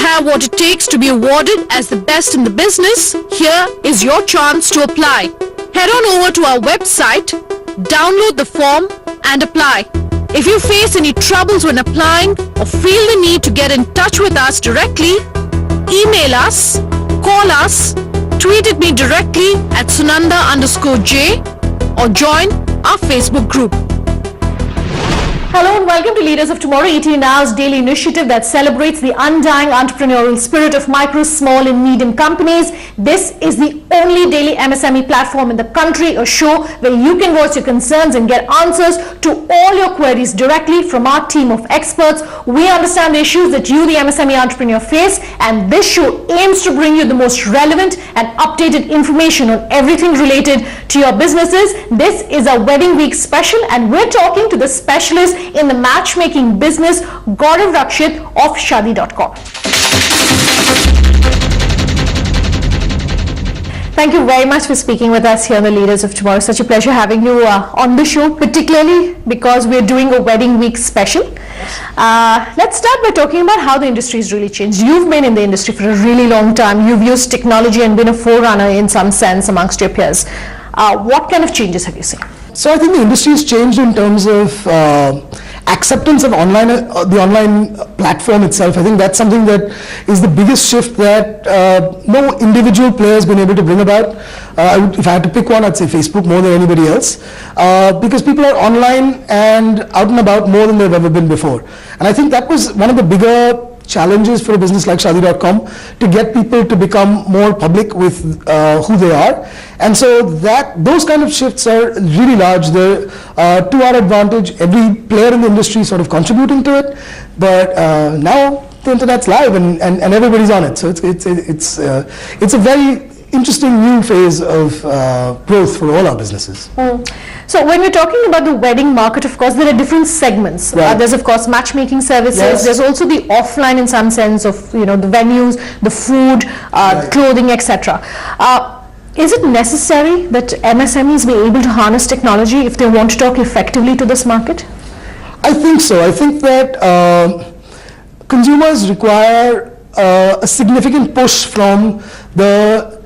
have what it takes to be awarded as the best in the business? Here is your chance to apply. Head on over to our website, download the form and apply. If you face any troubles when applying or feel the need to get in touch with us directly, email us, call us, tweet at me directly at Sunanda_J or join our Facebook group. Hello and welcome to Leaders of Tomorrow, 18 Hours daily initiative that celebrates the undying entrepreneurial spirit of micro, small and medium companies. This is the only daily MSME platform in the country, a show where you can voice your concerns and get answers to all your queries directly from our team of experts. We understand the issues that you, the MSME entrepreneur, face, and this show aims to bring you the most relevant and updated information on everything related to your businesses. This is a wedding week special and we're talking to the specialist in the matchmaking business, Gourav Rakshit of Shaadi.com. Thank you very much for speaking with us here on the Leaders of Tomorrow. Such a pleasure having you on the show, particularly because we're doing a wedding week special. Let's start by talking about how the industry has really changed. You've been in the industry for a really long time. You've used technology and been a forerunner in some sense amongst your peers. What kind of changes have you seen? So I think the industry has changed in terms of acceptance of online, the online platform itself. I think that's something that is the biggest shift that no individual player has been able to bring about. If I had to pick one, I'd say Facebook more than anybody else, because people are online and out and about more than they've ever been before. And I think that was one of the bigger challenges for a business like Shaadi.com, to get people to become more public with who they are. And so those kind of shifts are really large. They're to our advantage. Every player in the industry is sort of contributing to it, but now the internet's live and everybody's on it. So it's a very interesting new phase of growth for all our businesses. So when we're talking about the wedding market, of course, there are different segments. Right. There's, of course, matchmaking services. Yes. There's also the offline in some sense of, the venues, the food, Right. clothing, etc. Is it necessary that MSMEs be able to harness technology if they want to talk effectively to this market? I think so. I think that consumers require a significant push from the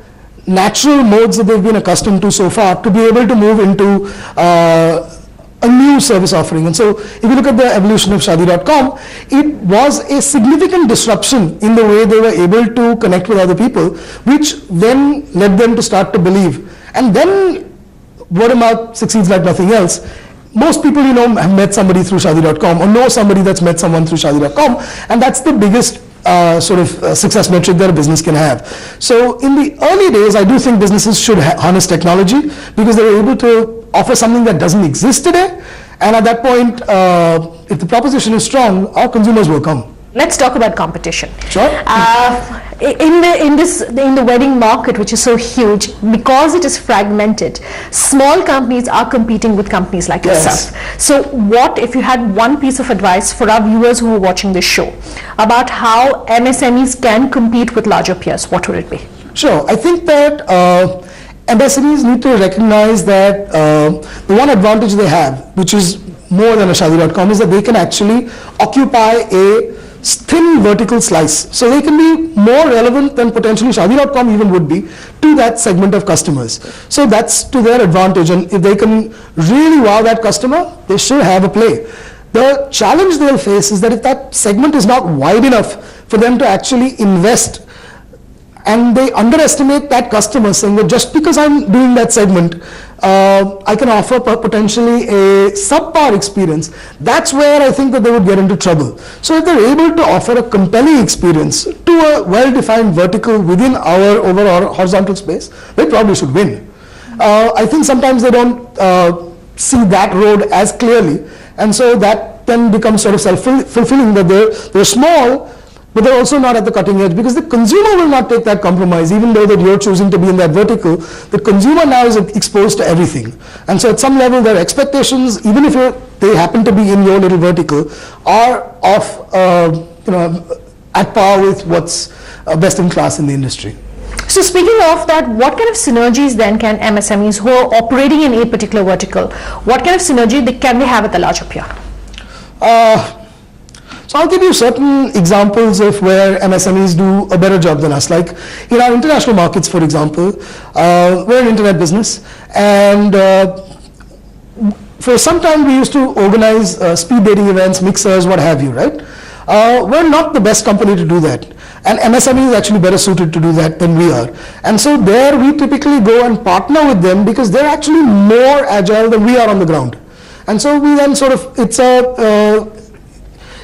natural modes that they've been accustomed to so far to be able to move into a new service offering. And so if you look at the evolution of Shaadi.com, it was a significant disruption in the way they were able to connect with other people, which then led them to start to believe. And then word of mouth succeeds like nothing else. Most people, have met somebody through Shaadi.com or know somebody that's met someone through Shaadi.com, and that's the biggest success metric that a business can have. So in the early days, I do think businesses should harness technology because they're able to offer something that doesn't exist today. And at that point, if the proposition is strong, our consumers will come. Let's talk about competition. Sure. In the wedding market, which is so huge, because it is fragmented, small companies are competing with companies like yourself. So what, if you had one piece of advice for our viewers who are watching this show about how MSMEs can compete with larger peers, what would it be? Sure. I think that MSMEs need to recognize that the one advantage they have, which is more than a Shaadi.com, is that they can actually occupy a thin vertical slice. So they can be more relevant than potentially Shaadi.com even would be to that segment of customers. So that's to their advantage, and if they can really wow that customer, they should have a play. The challenge they'll face is that if that segment is not wide enough for them to actually invest, and they underestimate that customer, saying that just because I'm doing that segment, I can offer potentially a subpar experience. That's where I think that they would get into trouble. So if they're able to offer a compelling experience to a well-defined vertical within our overall horizontal space, they probably should win. I think sometimes they don't see that road as clearly, and so that then becomes sort of self-fulfilling, that they're small, but they're also not at the cutting edge, because the consumer will not take that compromise. Even though that you're choosing to be in that vertical, the consumer now is exposed to everything. And so at some level, their expectations, even if they happen to be in your little vertical, are off, at par with what's best in class in the industry. So speaking of that, what kind of synergies then can MSMEs who are operating in a particular vertical, what kind of synergy can they have with a larger peer? So I'll give you certain examples of where MSMEs do a better job than us. Like in our international markets, for example, we're an internet business, and for some time we used to organize speed dating events, mixers, what have you, right? We're not the best company to do that. And MSME is actually better suited to do that than we are. And so there we typically go and partner with them because they're actually more agile than we are on the ground. And so we then sort of,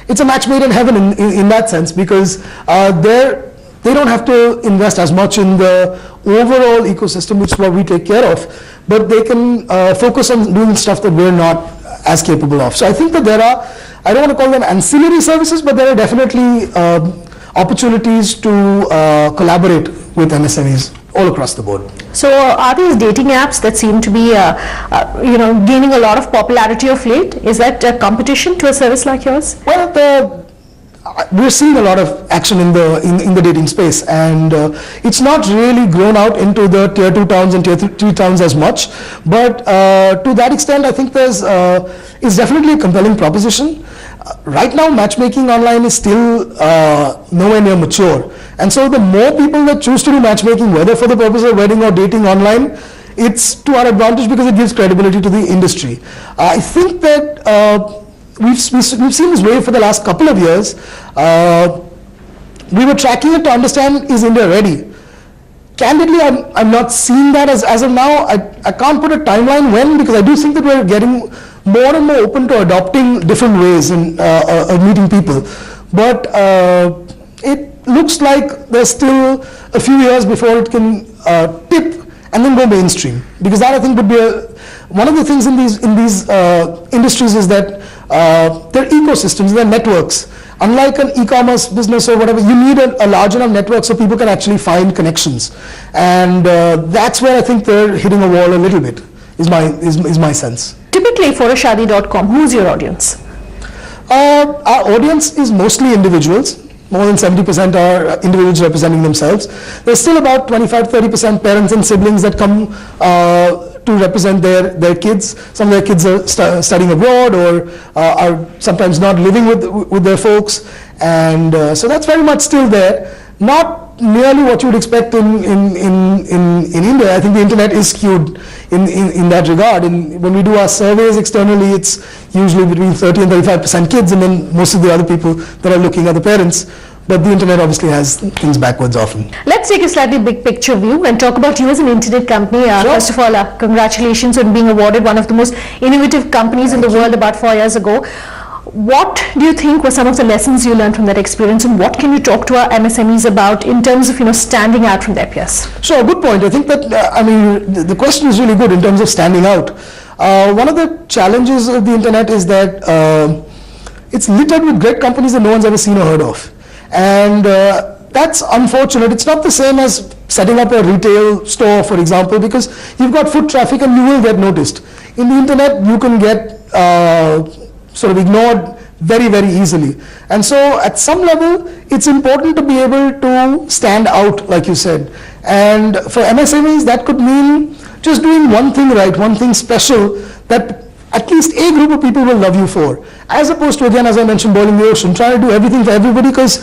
it's a match made in heaven in that sense, because they don't have to invest as much in the overall ecosystem, which is what we take care of, but they can focus on doing stuff that we're not as capable of. So I think that there are, I don't want to call them ancillary services, but there are definitely opportunities to collaborate with MSMEs all across the board. So are these dating apps that seem to be gaining a lot of popularity of late, is that a competition to a service like yours? Well, we're seeing a lot of action in the dating space, and it's not really grown out into the tier 2 towns and tier 3 towns as much, but to that extent I think it's definitely a compelling proposition. Right now matchmaking online is still nowhere near mature, and so the more people that choose to do matchmaking, whether for the purpose of wedding or dating online, it's to our advantage because it gives credibility to the industry. I think that we've seen this wave for the last couple of years. We were tracking it to understand, is India ready? Candidly, I'm not seeing that as of now. I can't put a timeline when, because I do think that we're getting more and more open to adopting different ways of meeting people. But it looks like there's still a few years before it can tip and then go mainstream, because that I think would be one of the things in these industries is that they're ecosystems, they're networks. Unlike an e-commerce business or whatever, you need a large enough network so people can actually find connections, and that's where I think they're hitting a wall a little bit, is my sense. Typically for a Shaadi.com, who's your audience? Our audience is mostly individuals. More than 70% are individuals representing themselves. There's still about 25-30% parents and siblings that come to represent their kids. Some of their kids are studying abroad or are sometimes not living with their folks, and so that's very much still there. Not nearly what you would expect in India. I think the internet is skewed in that regard. And when we do our surveys externally, it's usually between 30 and 35% kids, and then most of the other people that are looking are the parents. But the internet obviously has things backwards often. Let's take a slightly big picture view and talk about you as an internet company. Sure. First of all, congratulations on being awarded one of the most innovative companies in the world about 4 years ago. What do you think were some of the lessons you learned from that experience, and what can you talk to our MSMEs about in terms of standing out from their peers? Sure, good point. I think that the question is really good in terms of standing out. One of the challenges of the internet is that it's littered with great companies that no one's ever seen or heard of, and that's unfortunate. It's not the same as setting up a retail store, for example, because you've got foot traffic and you will get noticed. In the internet, you can get sort of ignored very, very easily. And so at some level, it's important to be able to stand out, like you said. And for MSMEs, that could mean just doing one thing right, one thing special that at least a group of people will love you for, as opposed to, again, as I mentioned, boiling the ocean, trying to do everything for everybody, because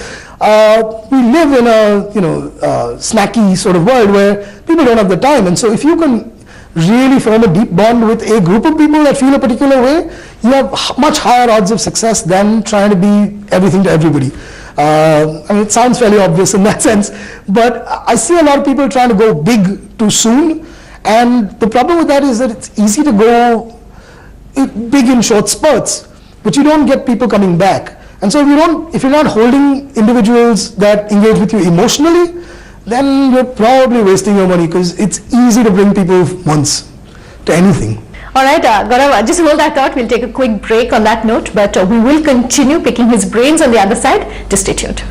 we live in a snacky sort of world where people don't have the time. And so if you can really form a deep bond with a group of people that feel a particular way, you have much higher odds of success than trying to be everything to everybody. It sounds fairly obvious in that sense, but I see a lot of people trying to go big too soon, and the problem with that is that it's easy to go big in short spurts, but you don't get people coming back. And so if you're not holding individuals that engage with you emotionally, then you're probably wasting your money, because it's easy to bring people once to anything. All right, Gourav, just hold that thought. We'll take a quick break on that note, but we will continue picking his brains on the other side. Just stay tuned.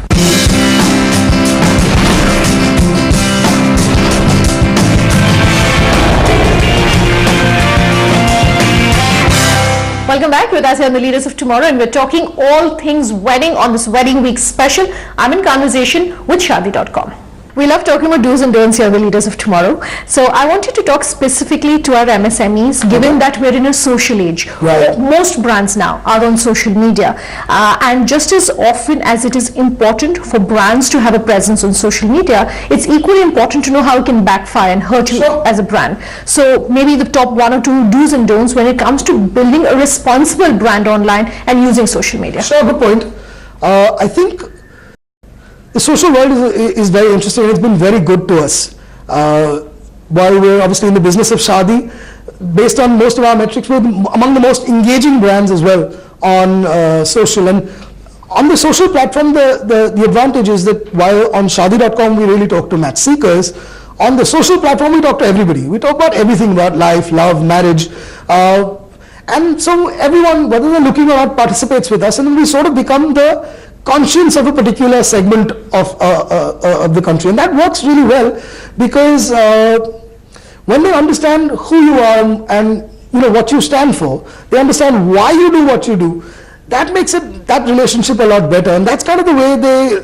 Welcome back with us here on the Leaders of Tomorrow, and we're talking all things wedding on this Wedding Week special. I'm in conversation with Shaadi.com. We love talking about do's and don'ts here, the leaders of tomorrow. So I want you to talk specifically to our MSMEs, given that we're in a social age. Right. Most brands now are on social media. And just as often as it is important for brands to have a presence on social media, it's equally important to know how it can backfire and hurt you as a brand. So maybe the top 1 or 2 do's and don'ts when it comes to building a responsible brand online and using social media. Sure, good point. I think the social world is very interesting, and it's been very good to us. While we're obviously in the business of Shaadi, based on most of our metrics, we're among the most engaging brands as well on social. And on the social platform, the advantage is that while on Shaadi.com we really talk to match seekers, on the social platform we talk to everybody. We talk about everything about life, love, marriage. And so everyone, whether they're looking or not, participates with us, and then we sort of become the conscience of a particular segment of the country, and that works really well because when they understand who you are and what you stand for, they understand why you do what you do. That makes that relationship a lot better, and that's kind of the way they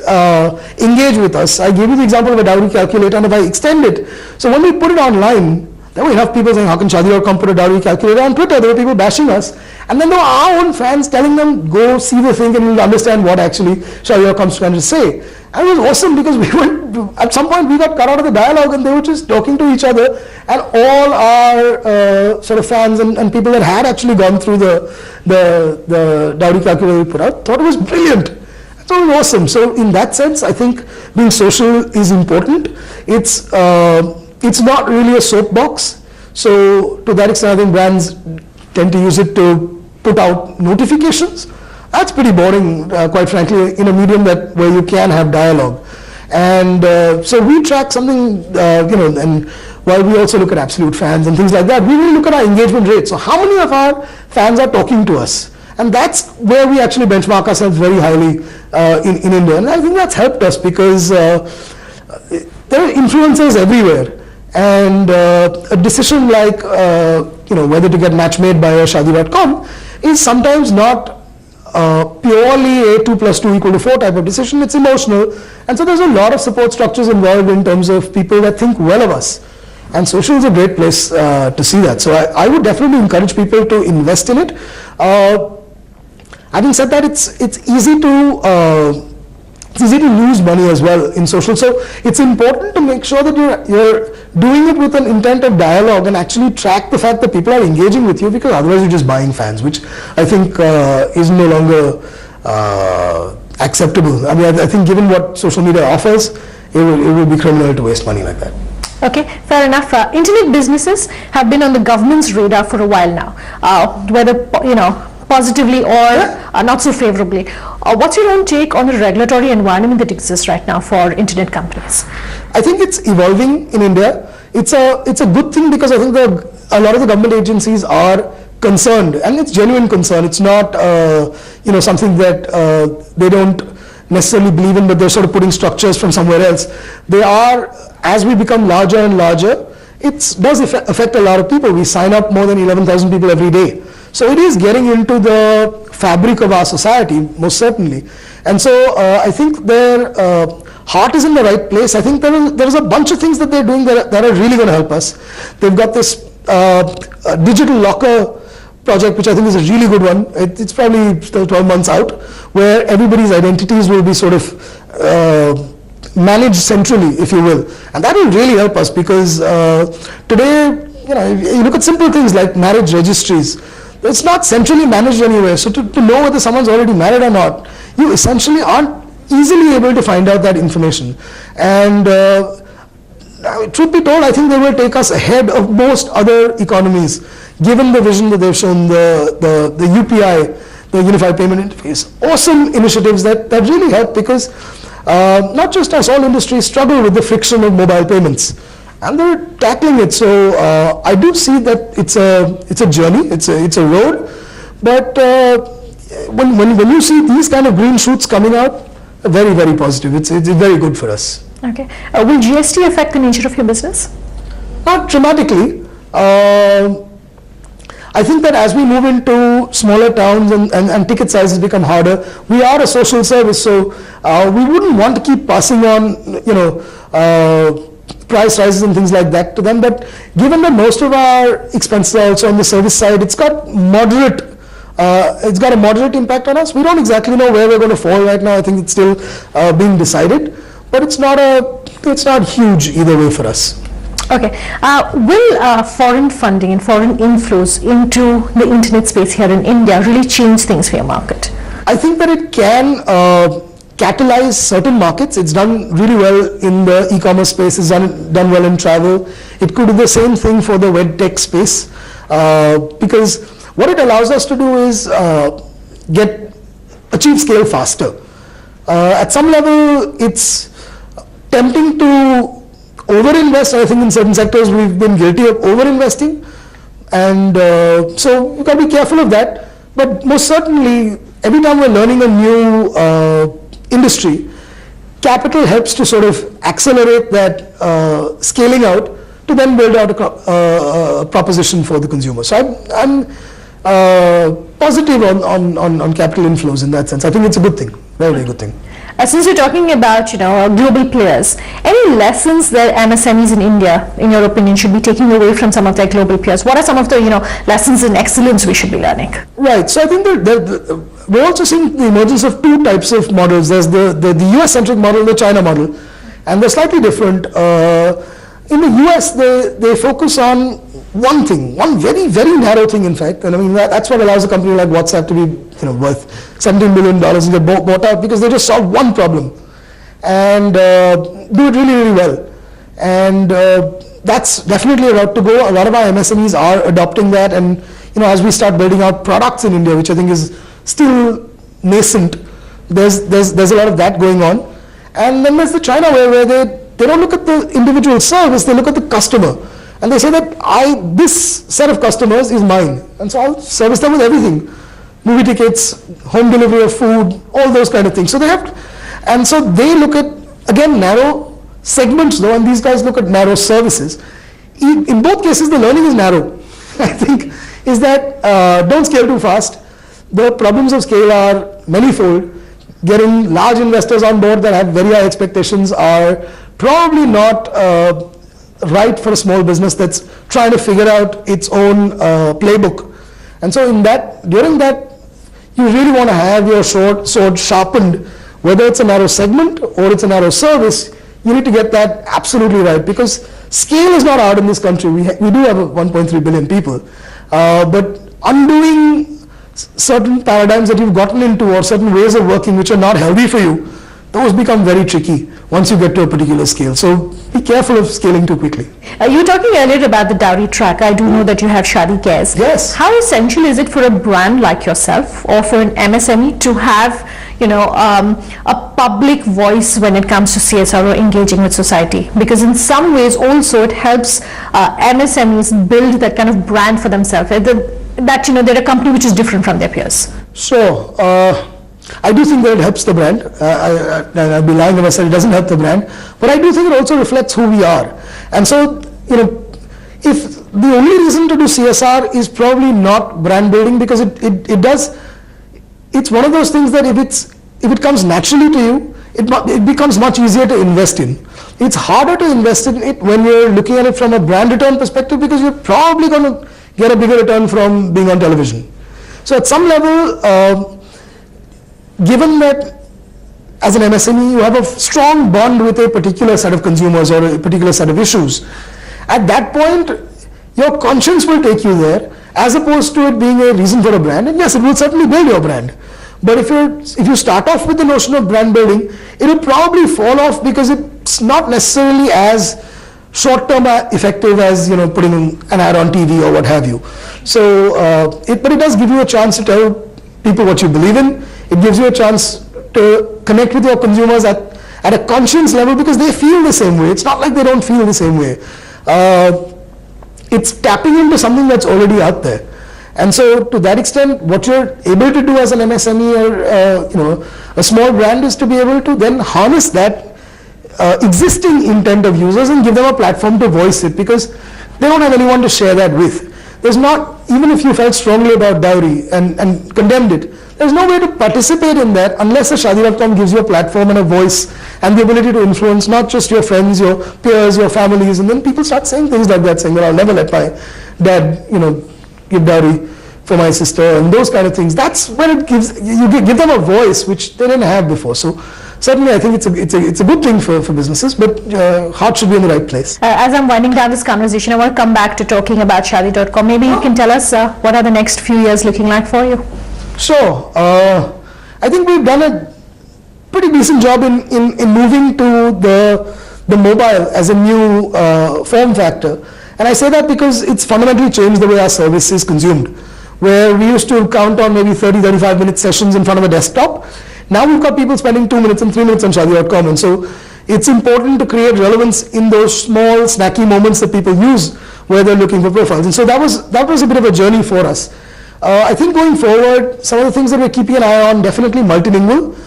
engage with us. I gave you the example of a dowry calculator, and if I extend it, so when we put it online, there were enough people saying, how can Shaadi.com put a dowry calculator on Twitter? There were people bashing us. And then there were our own fans telling them, go see the thing and you'll understand what actually Shaadi.com is trying to say. And it was awesome because at some point we got cut out of the dialogue and they were just talking to each other, and all our sort of fans and people that had actually gone through the dowry calculator we put out thought it was brilliant. So it was awesome. So in that sense, I think being social is important. It's not really a soapbox. So to that extent, I think brands tend to use it to put out notifications. That's pretty boring, quite frankly, in a medium where you can have dialogue. And so we track something, and while we also look at absolute fans and things like that, we will look at our engagement rate. So how many of our fans are talking to us? And that's where we actually benchmark ourselves very highly in India. And I think that's helped us because there are influencers everywhere. And a decision like whether to get match made by Shaadi.com is sometimes not purely a 2 + 2 = 4 type of decision. It's emotional, and so there's a lot of support structures involved in terms of people that think well of us, and social is a great place to see that. So I would definitely encourage people to invest in it. Having said that, it's easy to lose money as well in social. So it's important to make sure that you're doing it with an intent of dialogue and actually track the fact that people are engaging with you, because otherwise you're just buying fans, which I think is no longer acceptable. I mean, I think given what social media offers, it would be criminal to waste money like that. Okay, fair enough. Internet businesses have been on the government's radar for a while now, whether positively or not so favorably. What's your own take on the regulatory environment that exists right now for internet companies? I think it's evolving in India. It's a good thing because I think a lot of the government agencies are concerned, and it's genuine concern. It's not something that they don't necessarily believe in, but they're sort of putting structures from somewhere else. They are, as we become larger and larger, it does affect a lot of people. We sign up more than 11,000 people every day. So it is getting into the fabric of our society, most certainly. And so I think their heart is in the right place. I think there is a bunch of things that they're doing that are really going to help us. They've got this digital locker project, which I think is a really good one. It's probably still 12 months out, where everybody's identities will be sort of managed centrally, if you will. And that will really help us because today, you look at simple things like marriage registries. It's not centrally managed anywhere. So to know whether someone's already married or not, you essentially aren't easily able to find out that information. And truth be told, I think they will take us ahead of most other economies, given the vision that they've shown, the UPI, the Unified Payment Interface. Awesome initiatives that really help because not just us, all industries struggle with the friction of mobile payments. And they're tackling it. So I do see that it's a journey, it's a road. But when you see these kind of green shoots coming out, very, very positive. It's very good for us. Okay. Will GST affect the nature of your business? Not dramatically. I think that as we move into smaller towns and ticket sizes become harder, we are a social service, so we wouldn't want to keep passing on, price rises and things like that to them. But given that most of our expenses are also on the service side, it's got a moderate impact on us. We don't exactly know where we're going to fall right now. I think it's still being decided, but it's not huge either way for us. Okay. Will foreign funding and foreign inflows into the internet space here in India really change things for your market? I think that it can catalyze certain markets. It's done really well in the e-commerce space. It's done well in travel. It could do the same thing for the web tech space, because what it allows us to do is achieve scale faster. At some level, it's tempting to overinvest. I think in certain sectors we've been guilty of overinvesting, and so you've got to be careful of that. But most certainly, every time we're learning a new industry, capital helps to sort of accelerate that scaling out to then build out a proposition for the consumer. So I'm positive on capital inflows in that sense. I think it's a good thing, very, very good thing. Since you're talking about, global players, any lessons that MSMEs in India, in your opinion, should be taking away from some of their global peers? What are some of the, lessons in excellence we should be learning? Right. So I think we're also seeing the emergence of two types of models. There's the US-centric model, the China model, and they're slightly different. In the US, they focus on one thing, one very, very narrow thing, in fact, and I mean that's what allows a company like WhatsApp to be worth $17 billion and get bought out, because they just solve one problem and do it really, really well. And that's definitely a route to go. A lot of our MSMEs are adopting that, and as we start building out products in India, which I think is still nascent, there's a lot of that going on. And then there's the China way, where they don't look at the individual service, they look at the customer. And they say that this set of customers is mine, and so I'll service them with everything. Movie tickets, home delivery of food, all those kind of things. So they look at, again, narrow segments though, and these guys look at narrow services. In both cases, the learning is narrow, I think, is that don't scale too fast. The problems of scale are manifold. Getting large investors on board that have very high expectations are probably not right for a small business that's trying to figure out its own playbook. And so during that, you really want to have your sword sharpened, whether it's a narrow segment or it's a narrow service. You need to get that absolutely right, because scale is not hard in this country. We do have 1.3 billion people, but undoing certain paradigms that you've gotten into or certain ways of working which are not healthy for you, those become very tricky once you get to a particular scale. So be careful of scaling too quickly. You were talking earlier about the dowry track. I do know that you have Shaadi Cares. Yes. How essential is it for a brand like yourself or for an MSME to have, a public voice when it comes to CSR or engaging with society? Because in some ways also it helps MSMEs build that kind of brand for themselves. That they're a company which is different from their peers. So, I do think that it helps the brand. I'd be lying if I said it doesn't help the brand, but I do think it also reflects who we are. And so, if the only reason to do CSR is probably not brand building, because it's one of those things that if it comes naturally to you, it becomes much easier to invest in. It's harder to invest in it when you're looking at it from a brand return perspective, because you're probably going to get a bigger return from being on television. So at some level, given that as an MSME you have a strong bond with a particular set of consumers or a particular set of issues, at that point your conscience will take you there, as opposed to it being a reason for a brand. And yes, it will certainly build your brand, but if you start off with the notion of brand building, it will probably fall off, because it's not necessarily as short-term effective as putting an ad on TV or what have you. So but it does give you a chance to tell people what you believe in. It gives you a chance to connect with your consumers at a conscience level, because they feel the same way. It's not like they don't feel the same way. It's tapping into something that's already out there. And so to that extent, what you're able to do as an MSME or a small brand is to be able to then harness that existing intent of users and give them a platform to voice it, because they don't have anyone to share that with. There's not, even if you felt strongly about dowry and condemned it, there's no way to participate in that unless the Shaadi.com gives you a platform and a voice and the ability to influence not just your friends, your peers, your families, and then people start saying things like that, saying that I'll never let my dad, give dowry for my sister, and those kind of things. That's when you give them a voice which they didn't have before. So certainly I think it's a good thing for businesses, but heart should be in the right place. As I'm winding down this conversation, I want to come back to talking about Shaadi.com. Maybe you can tell us what are the next few years looking like for you? Sure. I think we've done a pretty decent job in moving to the mobile as a new form factor. And I say that because it's fundamentally changed the way our service is consumed. Where we used to count on maybe 30-35 minute sessions in front of a desktop. Now we've got people spending 2 minutes and 3 minutes on Shaadi.com. And so it's important to create relevance in those small snacky moments that people use where they're looking for profiles. And so that was a bit of a journey for us. I think going forward, some of the things that we're keeping an eye on, definitely multilingual.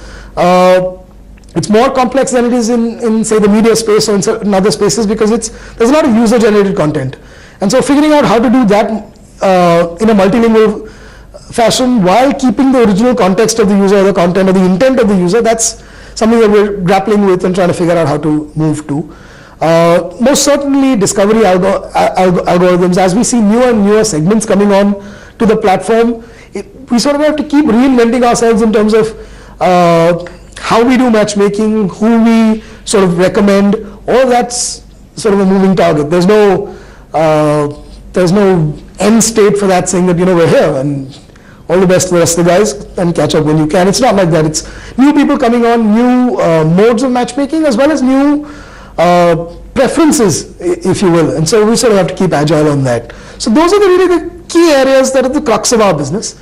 It's more complex than it is in say the media space or in other spaces because there's a lot of user generated content. And so figuring out how to do that in a multilingual fashion while keeping the original context of the user or the content or the intent of the user, that's something that we're grappling with and trying to figure out how to move to. Most certainly discovery algorithms, as we see newer and newer segments coming on to the platform, we sort of have to keep reinventing ourselves in terms of how we do matchmaking, who we sort of recommend. All that's sort of a moving target. There's no end state for that, saying that we're here and all the best to the rest of the guys and catch up when you can. It's not like that. It's new people coming on, new modes of matchmaking, as well as new preferences, if you will. And so we sort of have to keep agile on that. So those are really the key areas that are the crux of our business.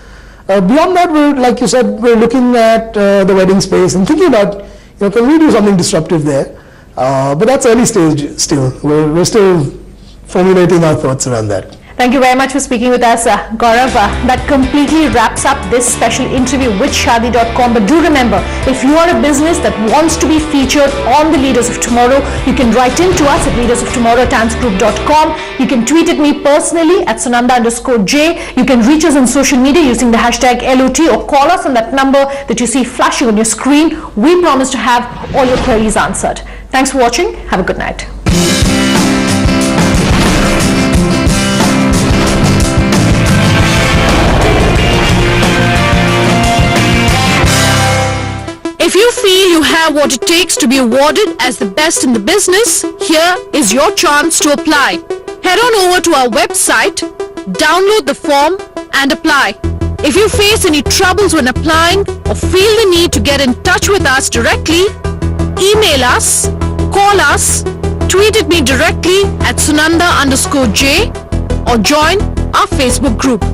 Beyond that, like you said, we're looking at the wedding space and thinking about, can we do something disruptive there? But that's early stage still. We're still formulating our thoughts around that. Thank you very much for speaking with us, Gourav. That completely wraps up this special interview with Shaadi.com. But do remember, if you are a business that wants to be featured on the Leaders of Tomorrow, you can write in to us at leadersoftomorrow@tanzgroup.com. You can tweet at me personally at Sunanda_J. You can reach us on social media using the hashtag LOT or call us on that number that you see flashing on your screen. We promise to have all your queries answered. Thanks for watching. Have a good night. If you feel you have what it takes to be awarded as the best in the business, here is your chance to apply. Head on over to our website, download the form and apply. If you face any troubles when applying or feel the need to get in touch with us directly, email us, call us, tweet at me directly at Sunanda_J or join our Facebook group.